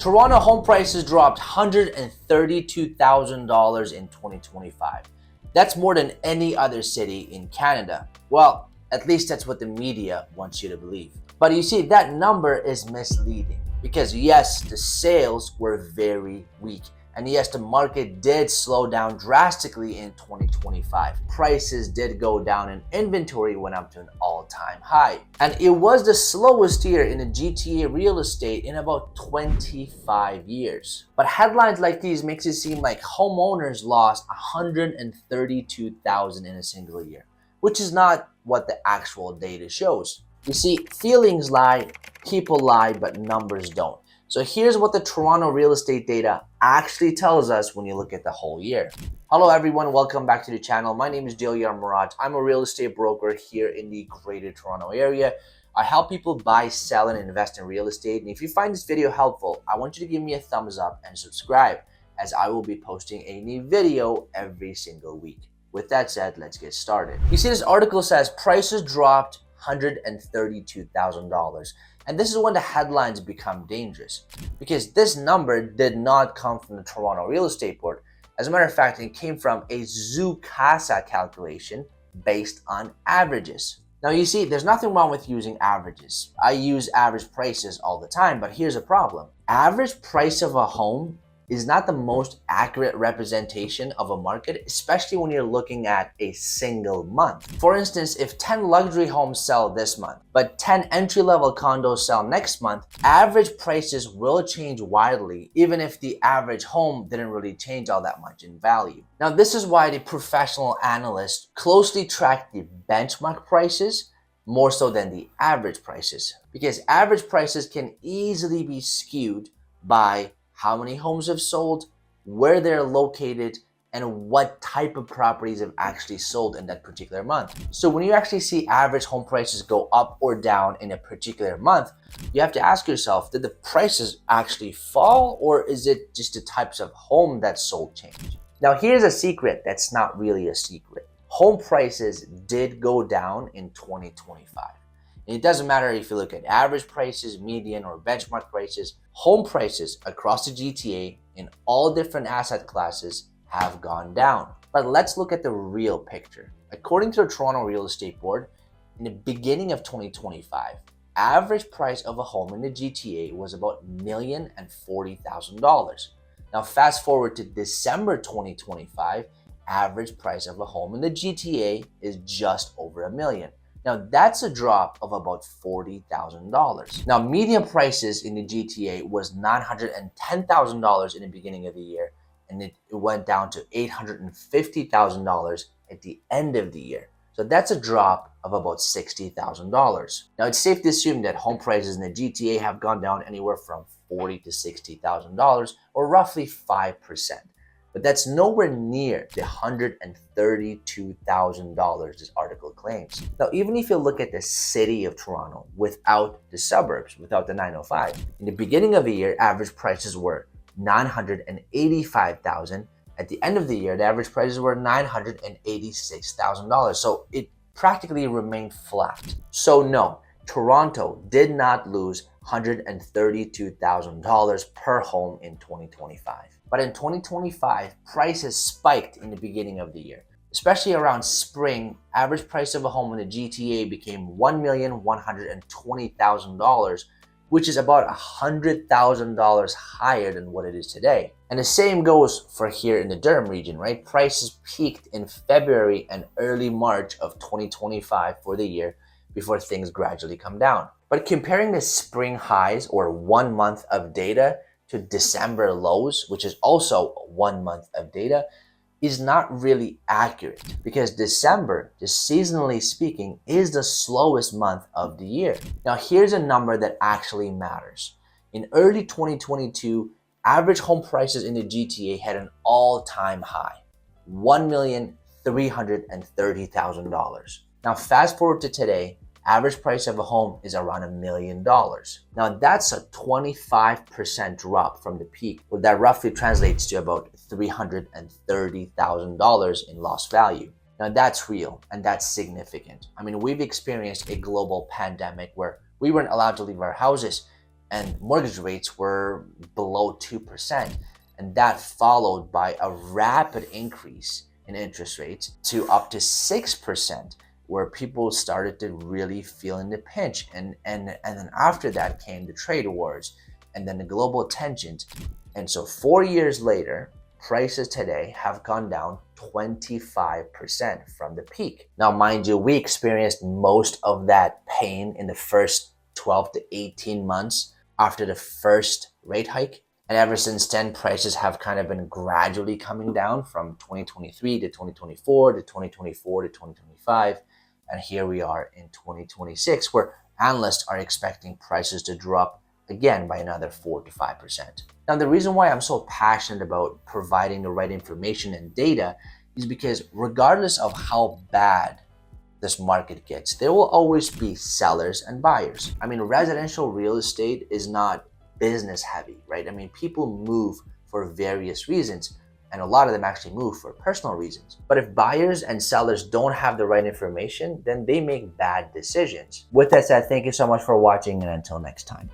Toronto home prices dropped $132,000 in 2025. That's more than any other city in Canada. Well, at least that's what the media wants you to believe. But you see, that number is misleading because yes, the sales were very weak. And yes, the market did slow down drastically in 2025. Prices did go down and inventory went up to an all-time high. And it was the slowest year in the GTA real estate in about 25 years. But headlines like these makes it seem like homeowners lost $132,000 in a single year, which is not what the actual data shows. You see, feelings lie, people lie, but numbers don't. So here's what the Toronto real estate data actually tells us when you look at the whole year. Hello everyone, welcome back to the channel. My name is Dilyar Murat. I'm a real estate broker here in the Greater Toronto area. I help people buy, sell, and invest in real estate. And if you find this video helpful, I want you to give me a thumbs up and subscribe, as I will be posting a new video every single week. With that said, let's get started. You see, this article says prices dropped $132,000. And this is when the headlines become dangerous, because this number did not come from the Toronto Real Estate Board. As a matter of fact, it came from a Zoocasa calculation based on averages. Now you see, there's nothing wrong with using averages. I use average prices all the time, but here's a problem. Average price of a home is not the most accurate representation of a market, especially when you're looking at a single month. For instance, if 10 luxury homes sell this month, but 10 entry-level condos sell next month, average prices will change widely, even if the average home didn't really change all that much in value. Now, this is why the professional analysts closely track the benchmark prices more so than the average prices, because average prices can easily be skewed by how many homes have sold, where they're located, and what type of properties have actually sold in that particular month. So when you actually see average home prices go up or down in a particular month, you have to ask yourself, did the prices actually fall, or is it just the types of home that sold change? Now here's a secret that's not really a secret. Home prices did go down in 2025. And it doesn't matter if you look at average prices, median, or benchmark prices, home prices across the GTA in all different asset classes have gone down. But let's look at the real picture. According to the Toronto Real Estate Board, in the beginning of 2025, average price of a home in the GTA was about $1,040,000. Now fast forward to December 2025, average price of a home in the GTA is just over $1 million. Now that's a drop of about $40,000. Now median prices in the GTA was $910,000 in the beginning of the year, and it went down to $850,000 at the end of the year. So that's a drop of about $60,000. Now it's safe to assume that home prices in the GTA have gone down anywhere from $40,000 to $60,000, or roughly 5%. But that's nowhere near the $132,000 this article claims. Now, even if you look at the city of Toronto without the suburbs, without the 905, in the beginning of the year, average prices were $985,000. At the end of the year, the average prices were $986,000. So it practically remained flat. So no, Toronto did not lose $132,000 per home in 2025. But in 2025, prices spiked in the beginning of the year. Especially around spring, average price of a home in the GTA became $1,120,000, which is about $100,000 higher than what it is today. And the same goes for here in the Durham region, right? Prices peaked in February and early March of 2025 for the year before things gradually come down. But comparing the spring highs, or 1 month of data, to December lows, which is also 1 month of data, is not really accurate, because December, just seasonally speaking, is the slowest month of the year. Now here's a number that actually matters. In early 2022, average home prices in the GTA had an all-time high, $1,330,000. Now fast forward to today, average price of a home is around $1 million. Now that's a 25% drop from the peak. Well, that roughly translates to about $330,000 in lost value. Now that's real and that's significant. I mean, we've experienced a global pandemic where we weren't allowed to leave our houses. and mortgage rates were below 2%. And that followed by a rapid increase in interest rates to up to 6%, where people started to really feel in the pinch. And then after that came the trade wars and then the global tensions. And so 4 years later, prices today have gone down 25% from the peak. Now, mind you, we experienced most of that pain in the first 12 to 18 months after the first rate hike. And ever since then, prices have kind of been gradually coming down from 2023 to 2024 to 2024 to 2025. And here we are in 2026, where analysts are expecting prices to drop again by another 4 to 5%. Now, the reason why I'm so passionate about providing the right information and data is because regardless of how bad this market gets, there will always be sellers and buyers. I mean, residential real estate is not business heavy, right? I mean, people move for various reasons, and a lot of them actually move for personal reasons. But if buyers and sellers don't have the right information, then they make bad decisions. With that said, thank you so much for watching, and until next time.